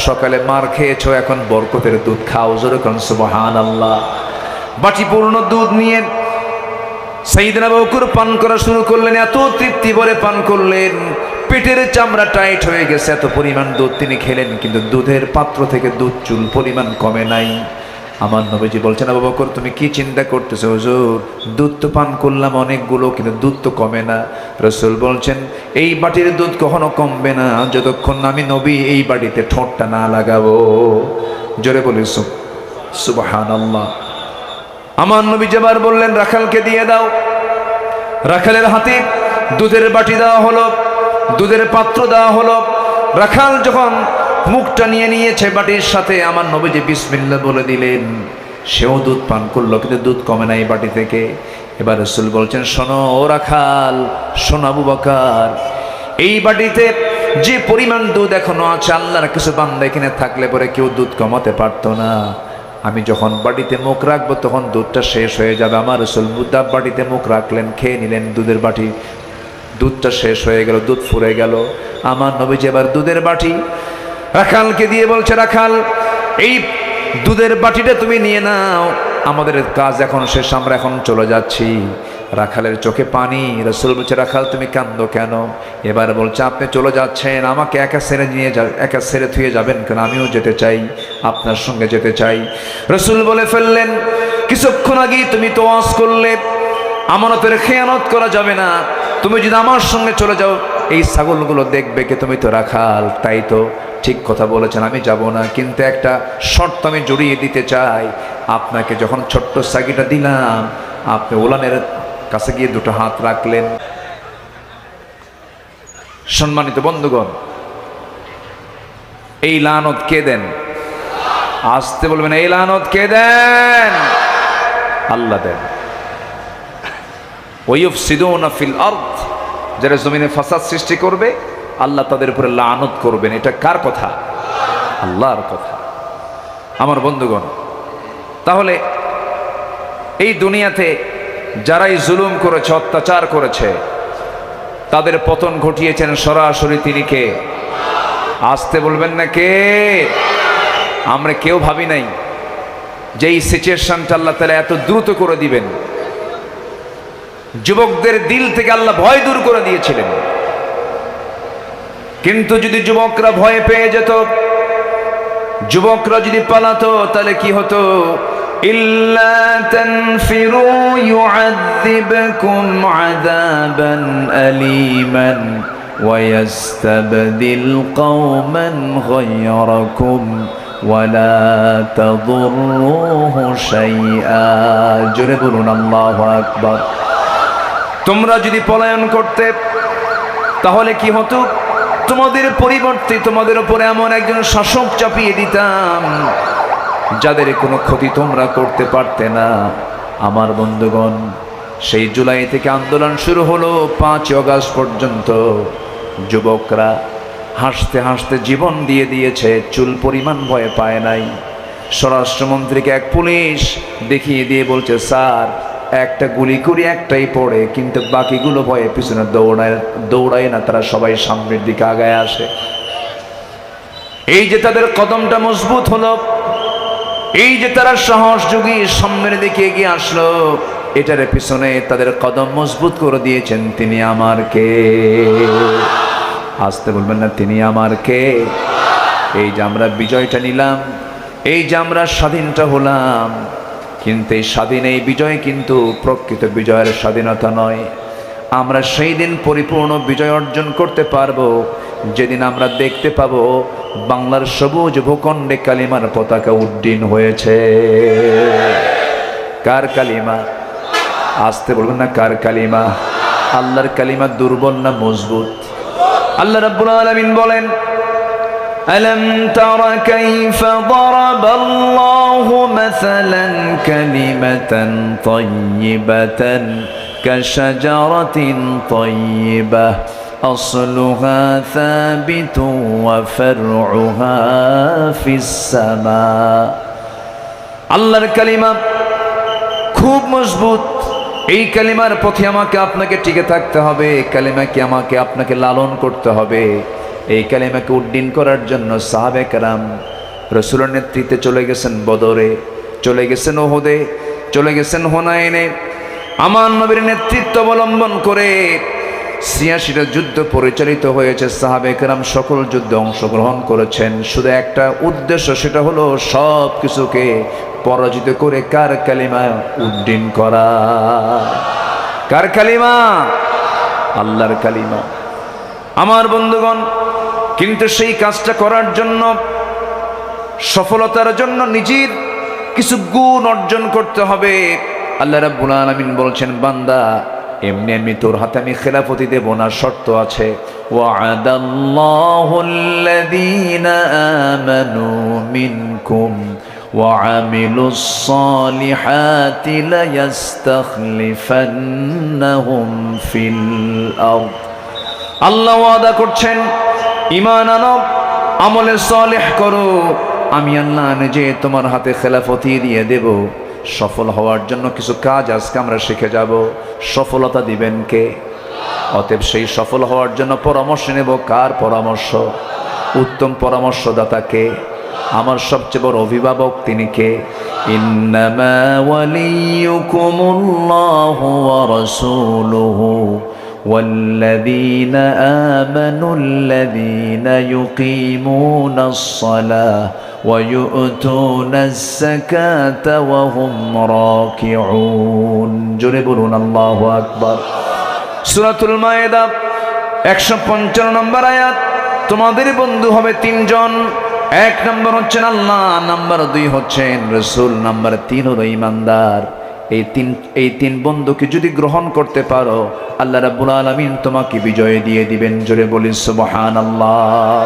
সকালে মার খেয়েছো, এখন বরকতের দুধ খাও। জোরে কোন সুবহানাল্লাহ। বাটি পূর্ণ দুধ নিয়ে সাইয়েদনা আবু বকর পান করা শুরু করলেন। এত তৃপ্তি ভরে পান করলেন, পেটের চামড়া টাইট হয়ে গেছে, এত পরিমাণ দুধ তিনি খেলেন, কিন্তু দুধের পাত্র থেকে দুধ চুল পরিমাণ কমে নাই। আমার নবীজি বলছেন, আবু বকর তুমি কি চিন্তা করতেছো? হুজুর দুধ তো পান করলাম অনেকগুলো, কিন্তু দুধ তো কমে না। রাসূল বলছেন, এই বাটির দুধ কখনো কমবে না যতক্ষণ না আমি নবী এই বাটিতে ঠোঁটটা না লাগাবো। জোরে বলি সুবহানাল্লাহ। আমার নবীজি আবার বললেন, রাখালকে দিয়ে দাও। রাখালের হাতে দুধের বাটি দেওয়া হলো, দুধের পাত্র দেওয়া হলো। রাখাল যখন মুখটা নিয়ে নিয়েছে বাটির সাথে, আমার নবীজি বিসমিল্লাহ বলে দিলেন। সেও দুধ পান করলো, কিন্তু দুধ কমে নাই বাটি থেকে। এবার রাসূল বলছেন, শোনো ও রাখাল, শোনো আবু বকর, এই বাটিতে যে পরিমাণ দুধ এখনো আছে, আল্লাহর কিছু বান্দা এখানে থাকলে পরে কেউ দুধ কমাতে পারতো না। আমি যখন বাটিতে মুখ রাখবো তখন দুধটা শেষ হয়ে যাবে। আমার রাসূল বাটিতে মুখ রাখলেন, খেয়ে নিলেন, দুধের বাটি, দুধটা শেষ হয়ে গেল, দুধ ফুরে গেল। আমার নবীজি এবার দুধের বাটি রাখালকে দিয়ে বলছে, রাখাল এই দুধের বাটিটা তুমি নিয়ে নাও, আমাদের কাজ এখন শেষ, আমরা এখন চলে যাচ্ছি। রাখালের চোখে পানি। রাসূল বলছে, রাখাল তুমি কাঁদো কেন? এবার বলছে, আপনি চলে যাচ্ছেন, আমাকে একা ছেড়ে নিয়ে একা ছেড়ে থুয়ে যাবেন কেন? আমিও যেতে চাই, আপনার সঙ্গে যেতে চাই। রাসূল বলে ফেললেন, কিছুক্ষণ আগেই তুমি তো ওয়াজ করলে আমানতের খেয়ানত করা যাবে না, তুমি যদি আমার সঙ্গে চলে যাও এই ছাগলগুলো দেখবে কে? তুমি তো রাখাল। তাই তো, ঠিক কথা বলেছেন, আমি যাব না, কিন্তু একটা শর্ত আমি জড়িয়ে দিতে চাই। আপনাকে যখন ছোট্ট ছাগিটা দিলাম, আপনি ওলানের কাছে গিয়ে দুটো হাত রাখলেন। সম্মানিত বন্ধুগণ, এই লানত কে দেন? আসতে বলবেন, এই লানত কে দেন? আল্লাহ দেন। ওয়াইফসিদুনা ফিল আরদ, যারা জমিনে ফাসাদ সৃষ্টি করবে আল্লাহ তাদের উপরে লানত করবেন। এটা কার কথা? আল্লাহর কথা। আমার বন্ধুগণ, তাহলে এই দুনিয়াতে যারাই জুলুম করেছে, অত্যাচার করেছে, তাদের পতন ঘটিয়েছেন সরাসরি তিনি কে? আসতে বলবেন না কে? আমরা কেউ ভাবি নাই যে এই সিচুয়েশনটা আল্লাহ তাআলা এত দ্রুত করে দিবেন। যুবকদের দিল থেকে আল্লাহ ভয় দূর করে দিয়েছিলেন, কিন্তু যদি যুবকরা ভয় পেয়ে যেত, যুবকরা যদি পালাতো, তাহলে কি হতো? ইল্লা তানফিরু ইউআযিবকুম আযাবান আলীমান ওয়া ইস্তাবদিল কওমান গায়রাকুম ওয়া লা তাদুররুহু শাইআ। জোরে বলুন আল্লাহু আকবার। তোমরা যদি পলায়ন করতে, তাহলে কি হতো? তোমাদের পরিবর্তে তোমাদের উপরে এমন একজন শাসক চাপিয়ে দিতাম যাদের কোনো ক্ষতি তোমরা করতে পারতে না। আমার বন্ধুগণ, সেই জুলাই থেকে আন্দোলন শুরু হলো 5 আগস্ট পর্যন্ত। যুবকরা হাসতে হাসতে জীবন দিয়ে দিয়েছে, চুল পরিমাণ ভয় পায় নাই। স্বরাষ্ট্রমন্ত্রীকে এক পুলিশ দেখিয়ে দিয়ে বলছে, স্যার একটা গুলি করি একটাই পড়ে, কিন্তু বাকিগুলো ভয়ে পিছনে দৌড়ায় না, তারা সবাই সামনের দিকে আগায় আসে। এই যে তাদের কদমটা মজবুত হলো, এই যে তারা সাহস যোগী সামনের দিকে এগিয়ে আসলো, এটার পিছনে তাদের কদম মজবুত করে দিয়েছেন তিনি আমার কে? আসতে বলবেন না, তিনি আমার কে? এই যে আমরা বিজয়টা নিলাম, এই যে আমরা স্বাধীনটা হলাম, কিন্তু এই স্বাধীন, এই বিজয় কিন্তু প্রকৃত বিজয়ের স্বাধীনতা নয়। আমরা সেই দিন পরিপূর্ণ বিজয় অর্জন করতে পারবো যেদিন আমরা দেখতে পাবো বাংলার সবুজ ভূখণ্ডে কালিমার পতাকা উড্ডীন হয়েছে। কার কালিমা? আসতে বলবেন না, কার কালিমা? আল্লাহর কালিমা দুর্বল না মজবুত? আল্লাহ রাব্বুল আলামিন বলেন, ألم تر كيف ضرب الله مثلا كلمة طيبة كشجرة طيبة أصلها ثابت وفرعها في السماء। আল্লাহর কালিমা খুব মজবুত। এই কালিমার পথে আমাকে আপনাকে টিকে থাকতে হবে, এই কালিমাকে আমাকে আপনাকে লালন করতে হবে। এই কালিমাকে উড্ডীন করার জন্য সাহাবে কেরাম রাসূলের নেতৃত্বে চলে গেছেন বদরে, চলে গেছেন উহুদে, চলে গেছেন হুনাইনে। আমার নবীর নেতৃত্ব অবলম্বন করে ৮৬টা যুদ্ধ পরিচালিত হয়েছে। সাহাবে কেরাম সকল যুদ্ধে অংশগ্রহণ করেছেন, শুধু একটা উদ্দেশ্য, সেটা হলো সব কিছুকে পরাজিত করে কার কালিমা উড্ডীন করা। কার কালিমা? আল্লাহর কালিমা। আমার বন্ধুগণ, কিন্তু সেই কাজটা করার জন্য, সফলতার জন্য নিজের কিছু গুণ অর্জন করতে হবে। আল্লাহ রাব্বুল আলামিন বলছেন, বান্দা এমনি এমনি তোর হাতে আমি খেলাফতি দেব না, শর্ত আছে। ওয়া'আদাল্লাহুল্লাযীনা আমানু মিনকুম ওয়া'আমিলুস সালিহাতি লায়াস্তাখলিফান্নাহুম ফিল আরদ। আল্লাহ ওয়াদা করছেন, ঈমান আনো, আমলে সালেহ করো, আমি আল্লাহ নিজে তোমার হাতে খেলাফতি দিয়ে দেব। সফল হওয়ার জন্য কিছু কাজ আজকে আমরা শিখে যাব। সফলতা দিবেন কে? অতএব সেই সফল হওয়ার জন্য পরামর্শ নেব। কার পরামর্শ? উত্তম পরামর্শদাতা কে? আমার সবচেয়ে বড় অভিভাবক তিনি কে? ইন্নামা ওয়ালিয়ুকুমুল্লাহু ওয়া রাসূলুহু والذين آمنوا الذين يقيمون الصلاة ويؤتون الزكاة وهم راكعون জোরে বলুন আল্লাহু আকবার। সূরাতুল মায়েদা 155 নম্বর আয়াত। তোমাদের বন্ধু হবে তিনজন। এক নম্বর হচ্ছেন আল্লাহ, নাম্বার 2 হচ্ছেন রাসূল, নাম্বার 3 হলো ঈমানদার। এই তিন বন্ধুকে যদি গ্রহণ করতে পারো, আল্লাহ রাব্বুল আলামিন তোমাকে বিজয় দিয়ে দিবেন। জোরে বলি সুবহানাল্লাহ।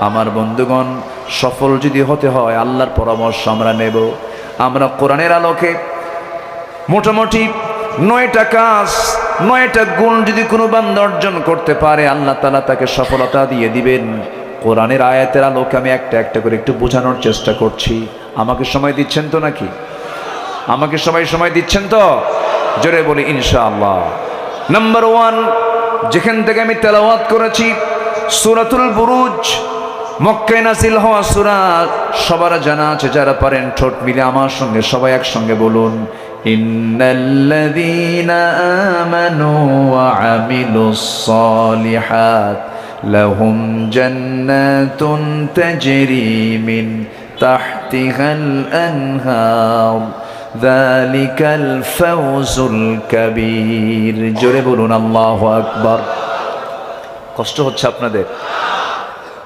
আমার বন্ধুগণ, সফল যদি হতে হয় আল্লাহর পরামর্শ আমরা নেব। আমরা কোরআনের আলোকে মোটামুটি 9টা কাজ, 9টা গুণ যদি কোনো বান্দা অর্জন করতে পারে, আল্লাহ তাআলা তাকে সফলতা দিয়ে দিবেন। কোরআনের আয়াতের আলোকে আমি একটা একটা করে একটু বোঝানোর চেষ্টা করছি। আমাকে সময় দিচ্ছেন তো নাকি? আমাকে সবাই সময় দিচ্ছেন তো? জোরে বলি ইনশাআল্লাহ। নাম্বার 1 যেখান থেকে আমি তেলাওয়াত করেছি, সূরাতুল বুরুজ, মক্কায় নাযিল হওয়া সূরা। সবার জানা আছে, যারা পারেন ঠোঁট মিলে আমার সঙ্গে সবাই একসঙ্গে বলুন, ইন্নাল্লাযীনা আমানু ওয়া আমিলুস সালিহাত লাহুম জান্নাতুন তাজরি মিন তাহতিহাল আনহার যালিকাল ফাওজুল কাবীর। জোরে বলুন আল্লাহু আকবার। কষ্ট হচ্ছে আপনাদের?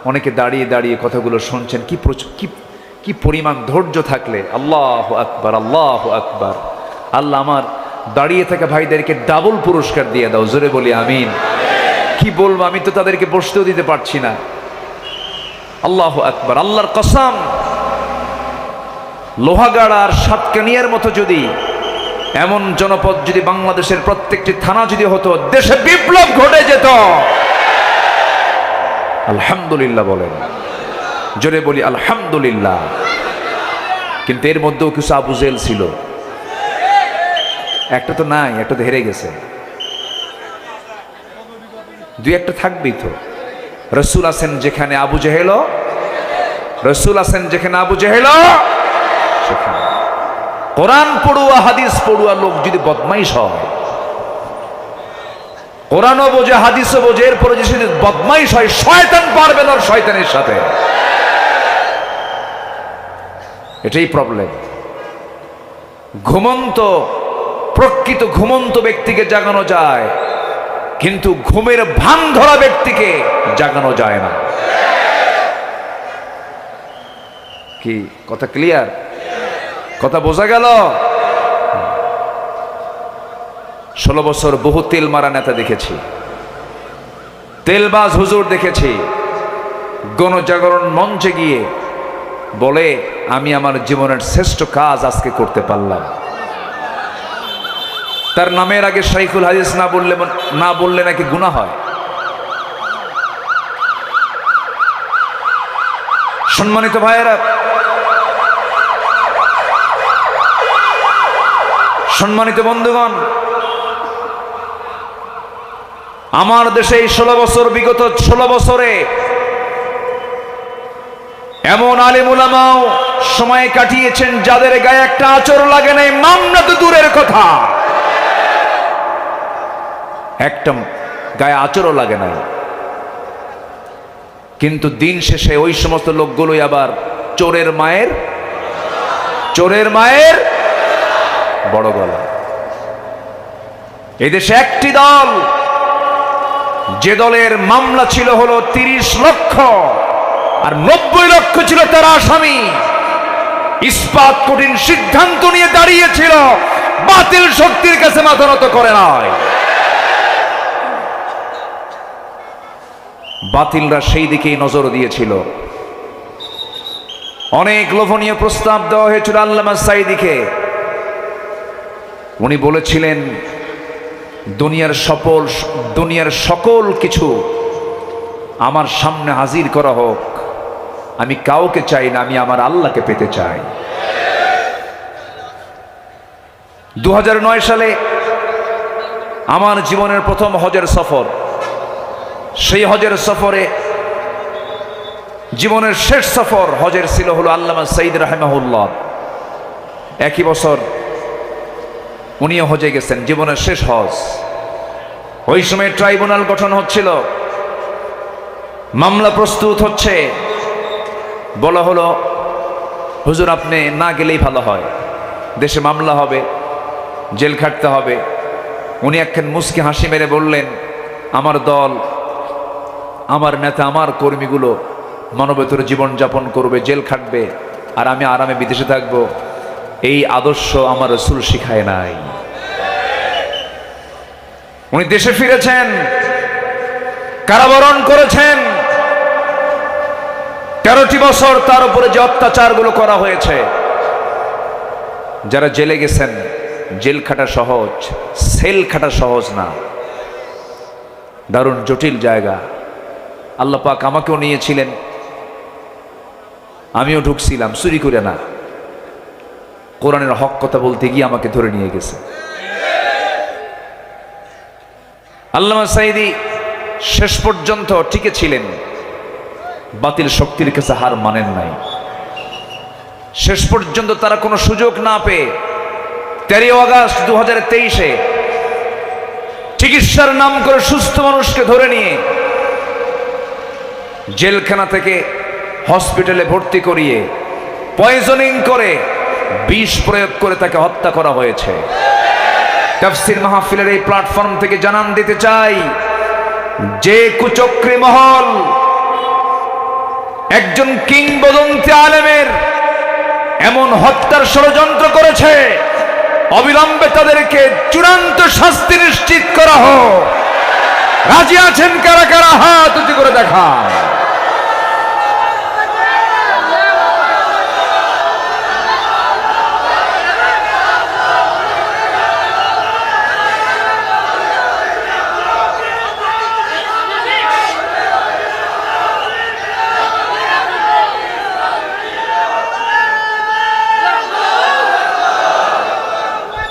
অনেকে দাঁড়িয়ে দাঁড়িয়ে কথাগুলো শুনছেন। কি পরিমাণ ধৈর্য থাকলে! আল্লাহু আকবার, আল্লাহু আকবার। আল্লাহ আমার দাঁড়িয়ে থাকা ভাইদেরকে ডাবল পুরস্কার দিয়ে দাও। জোরে বলি আমিন। কি বলবো, আমি তো তাদেরকে বসতেও দিতে পারছি না। আল্লাহু আকবার। আল্লাহর কসম, লোহাগাড়া আর সাতকানিয়ার মতো যদি এমন জনপদ যদি বাংলাদেশের প্রত্যেকটি থানা যদি হতো, দেশে বিপ্লব ঘটে যেত। আলহামদুলিল্লাহ বলেন। জোরে বলি আলহামদুলিল্লাহ। কিন্তু এর মধ্যেও কিছু আবু জেহেল ছিল। একটা তো নাই, একটা তো হেরে গেছে। 2-1টা থাকবেই তো। রসুল আছেন যেখানে আবু জেহেল, রসুল আছেন যেখানে আবু জেহেল সেখানে। কোরআন পড়ুয়া হাদিস পড়ুয়া লোক যদি বদমাইশ হয়, কোরআনও বোঝে হাদিসও বোঝে, এরপরে যদি বদমাইশ হয়, শয়তান পারবে না শয়তানের সাথে। এটাই প্রবলেম। ঘুমন্ত, প্রকৃত ঘুমন্ত ব্যক্তিকে জাগানো যায়, কিন্তু ঘুমের ভান ধরা ব্যক্তিকে জাগানো যায় না। কি কথা ক্লিয়ার? কথা বোঝা গেল? 16 বছর বহু তেল মারা নেতা দেখেছি, তেলবাজ হুজুর দেখেছি। গণজাগরণ মঞ্চে গিয়ে বলে, আমি আমার জীবনের শ্রেষ্ঠ কাজ আজকে করতে পারলাম। তার নামের আগে শাইখুল হাদিস না বললে নাকি গুনাহ হয়। সম্মানিত ভাইয়েরা, সম্মানিত বন্ধুগণ, আমার দেশে এই 16 বছর, বিগত 16 বছরে এমন আলেম উলামাও সময় কাটিয়েছেন যাদের গায়ে একটা আঁচড় লাগে নাই। মামলা তো দূরের কথা, একটা গায়ে আঁচড়ও লাগে নাই। কিন্তু দিন শেষে ওই সমস্ত লোকগুলোই আবার চোরের মায়ের বড় গলা। এদেশে একটি দল, যে দলের মামলা ছিল হলো 30 লক্ষ, আর 90 লক্ষ ছিল তার আসামি। ইস্পাত কঠিন সিদ্ধান্ত নিয়ে দাঁড়িয়েছিল, বাতিল শক্তির কাছে মাথা নত করে নাই। বাতিলরা সেই দিকেই নজর দিয়েছিল। অনেক লোভনীয় প্রস্তাব দেওয়া হয়েছিল আল্লামা সাঈদীকে। উনি বলেছিলেন, দুনিয়ার সকল কিছু আমার সামনে হাজির করা হোক। আমি কাউকে চাই না, আমি আমার আল্লাহকে পেতে চাই। 2009 সালে আমার জীবনের প্রথম হজের সফর। সেই হজের সফরে, জীবনের শেষ সফর হজের ছিল হলো আল্লামা সাইদ রাহিমাহুল্লাহ। একই বছর উনিও হজে গেছেন, জীবনের শেষ হজ। ওই সময় ট্রাইব্যুনাল গঠন হচ্ছিল, মামলা প্রস্তুত হচ্ছে। বলা হলো, হুজুর আপনি না গেলেই ভালো হয়, দেশে মামলা হবে, জেল খাটতে হবে। উনি একখান মুচকি হাসি মেরে বললেন, আমার দল, আমার নেতা, আমার কর্মীগুলো মানবেতর জীবন যাপন করবে, জেল খাটবে, আর আমি আরামে বিদেশে থাকবো। এই আদর্শ আমার রাসূল শিখায় নাই। উনি দেশে ফিরেছেন, কারাবরণ করেছেন। 13টি বছর তার উপরে যে অত্যাচারগুলো করা হয়েছে। যারা জেলে গেছেন, জেল খাটা সহজ, সেল খাটা সহজ না, দারুণ জটিল জায়গা। আল্লাহ পাক আমাকেও নিয়েছিলেন, আমিও ঢুকছিলাম চুরি করে না, কোরআনের হক কথা বলতে গিয়ে আমাকে ধরে নিয়ে গেছে। আল্লামা সাঈদী শেষ পর্যন্ত টিকে ছিলেন, বাতিল শক্তির কাছে হার মানেন নাই। শেষ পর্যন্ত তারা কোনো সুযোগ না পেয়ে 13 আগস্ট 2023-এ চিকিৎসার নাম করে সুস্থ মানুষকে ধরে নিয়ে জেলখানা থেকে হসপিটালে ভর্তি করিয়ে পয়জনিং করে, বিষ প্রয়োগ করে তাকে হত্যা করা হয়েছে। তাফসীর মাহফিলের এই প্ল্যাটফর্ম থেকে জানান দিতে চাই, যে কুচক্রী মহল একজন কিংবদন্তি আলেমের এমন হত্যার ষড়যন্ত্র করেছে, অবিলম্বে তাদেরকে চূড়ান্ত শাস্তি নিশ্চিত করা হোক। রাজি আছেন কারা কারা? হাত উঁচু করে দেখান।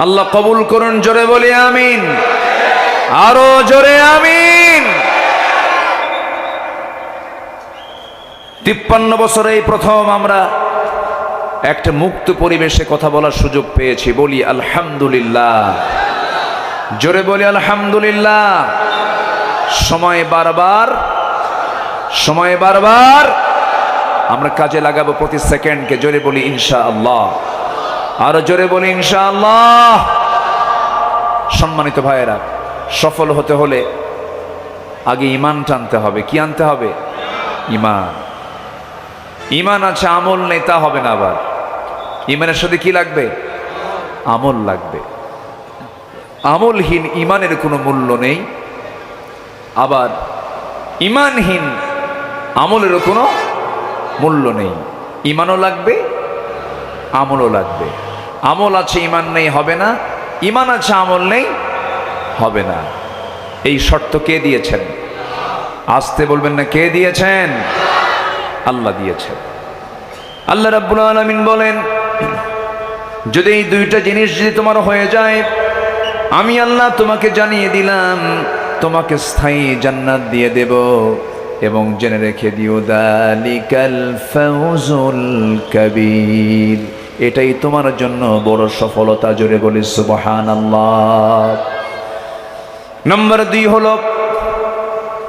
আল্লাহ কবুল করুন, জোরে বলি আমিন, আরো জোরে আমিন। 53 বছরে এই প্রথম আমরা একটা মুক্ত পরিবেশে কথা বলার সুযোগ পেয়েছি। বলি আলহামদুলিল্লাহ, জোরে বলি আলহামদুলিল্লাহ। সময় বারবার আমরা কাজে লাগাবো, প্রতি সেকেন্ডকে। জোরে বলি ইনশাআল্লাহ, আরো জোরে বলি ইনশাআল্লাহ। সম্মানিত ভাইয়েরা, সফল হতে হলে আগে ঈমান টানতে হবে। কি আনতে হবে? ঈমান। ঈমান আছে, আমল নেই, তা হবে না। আবার ঈমানের সাথে কি লাগবে? আমল লাগবে। আমলহীন ঈমানের কোনো মূল্য নেই, আবার ঈমানহীন আমলেরও কোনো মূল্য নেই। ঈমানও লাগবে, আমলও লাগবে। আমল আছে, ঈমান নেই, হবে না। ঈমান আছে, আমল নেই, হবে না। এই শর্ত কে দিয়েছেন? আসতে বলবেন না, কে দিয়েছেন? আল্লাহ দিয়েছেন। আল্লাহ রাব্বুল আলামিন বলেন, যদি এই দুইটা জিনিস যদি তোমার হয়ে যায়, আমি আল্লাহ তোমাকে জানিয়ে দিলাম, তোমাকে স্থায়ী জান্নাত দিয়ে দেব। এবং জেনে রেখে দিও, যালিকাল ফাওজুল কাবীর, এটাই তোমার জন্য বড় সফলতা। জোরে বলি সুবহানাল্লাহ। নম্বর 2 হলো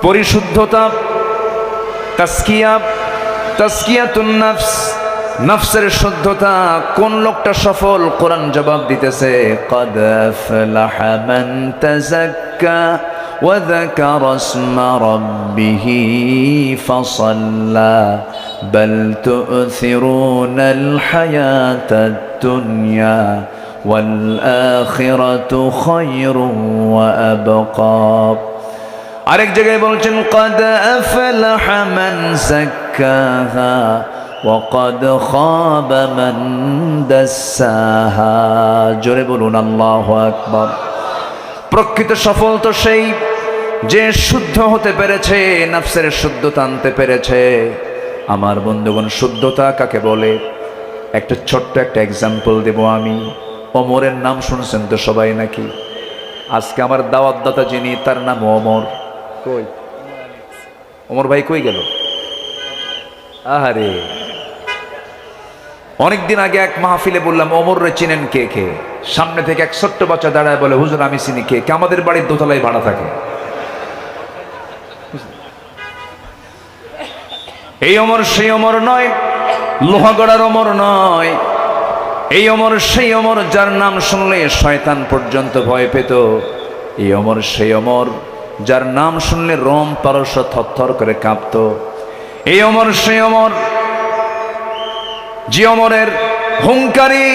পরিশুদ্ধতা, তাসকিয়াতুন নফস, নফসের শুদ্ধতা। কোন লোকটা সফল? কোরআন জবাব দিতেছে, ক্বাদ আফলাহা মান তাযাক্কা ওয়া যাকারা ইসমা রাব্বিহি ফাসাল্লা বাল তু'থিরুনাল হায়াতাদ দুনিয়া ওয়াল আখিরাতু খায়রুন ওয়া আবকা। আরেক জায়গায় বলছেন, ক্বাদ আফলাহা মান যাক্কাহা ওয়া ক্বাদ খাবা মান দাসসাহা। জোরে বলুন আল্লাহু আকবার। প্রকৃত সফল তো সেই যে শুদ্ধ হতে পেরেছে, নফসের শুদ্ধতা আনতে পেরেছে। আমার বন্ধুগণ, শুদ্ধতা কাকে বলে? একটা ছোট্ট একটা এক্সাম্পল দেব আমি। ওমরের নাম শুনছেন তো সবাই নাকি? আজকে আমার দাওয়াতদাতা যিনি, তার নাম ওমর। কই ওমর ভাই, কই গেল? আহারে, অনেকদিন আগে এক মাহফিলে বললাম ওমর রে চিনেন কে কে? সামনে থেকে এক ছোট্ট বাচ্চা দাঁড়ায় বলে, হুজুর আমি চিনি। কে? আমাদের বাড়ির দোতলায় ভাড়া থাকে। এই ওমর সেই ওমর নয়, লোহাগড়ার ওমর নয়। এই ওমর সেই ওমর যার নাম শুনলে শয়তান পর্যন্ত ভয় পেত। এই ওমর সেই ওমর যার নাম শুনলে রোম পারস্য থরথর করে কাঁপত। এই ওমর সেই ওমর যে ওমরের হুঙ্কারি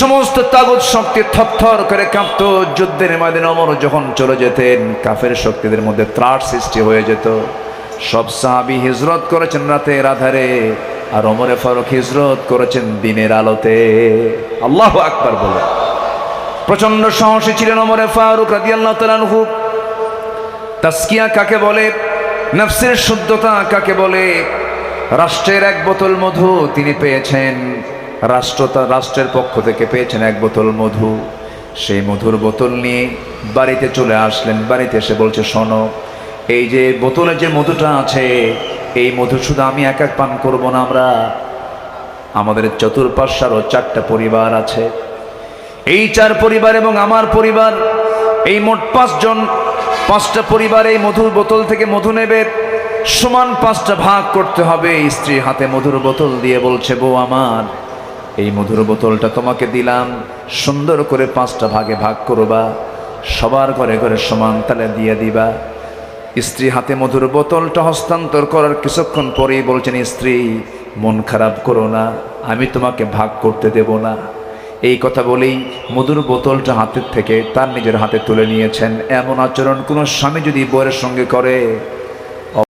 সমস্ত তাগুত শক্তি থরথর করে কাঁপত। যুদ্ধের ময়দানে ওমর যখন চলে যেতেন, কাফের শক্তিদের মধ্যে ত্রাস সৃষ্টি হয়ে যেত। সব সাহাবী হিজরত করেছেন রাতের আধারে, আর ওমরে ফারুক হিজরত করেছেন দিনের আলোতে। আল্লাহু আকবার বলে। প্রচন্ড সাহসী ছিলেন ওমরে ফারুক রাদিয়াল্লাহু তাআলা আনহু। তাসকিয়া কাকে বলে? নফসের শুদ্ধতা কাকে বলে? রাষ্ট্রের এক বোতল মধু তিনি পেয়েছেন। রাষ্ট্রের পক্ষ থেকে পেয়েছেন এক বোতল মধু। সেই মধুর বোতল নিয়ে বাড়িতে চলে আসলেন। বাড়িতে এসে বলছে, শোনো, এই যে বোতলে যে মধুটা আছে, এই মধু শুধু আমি একা পান করবো না, আমাদের চতুর্পাশ্বে আরো 4টা পরিবার আছে। এই 4 পরিবার এবং আমার পরিবার, এই মোট 5 জন, 5টা পরিবার এই মধুর বোতল থেকে মধু নেবে। সমান 5টা ভাগ করতে হবে। স্ত্রী হাতে মধুর বোতল দিয়ে বলছে, বউ আমার, এই মধুর বোতলটা তোমাকে দিলাম, সুন্দর করে 5টা ভাগে ভাগ করবা, সবার ঘরে ঘরে সমান তালে দিয়ে দিবা। স্ত্রী হাতে মধুর বোতলটা হস্তান্তর করার কিছুক্ষণ পরেই বলছেন, স্ত্রী মন খারাপ করো না, আমি তোমাকে ভাগ করতে দেব না। এই কথা বলেই মধুর বোতলটা হাতের থেকে তার নিজের হাতে তুলে নিয়েছেন। এমন আচরণ কোনো স্বামী যদি বউয়ের সঙ্গে করে,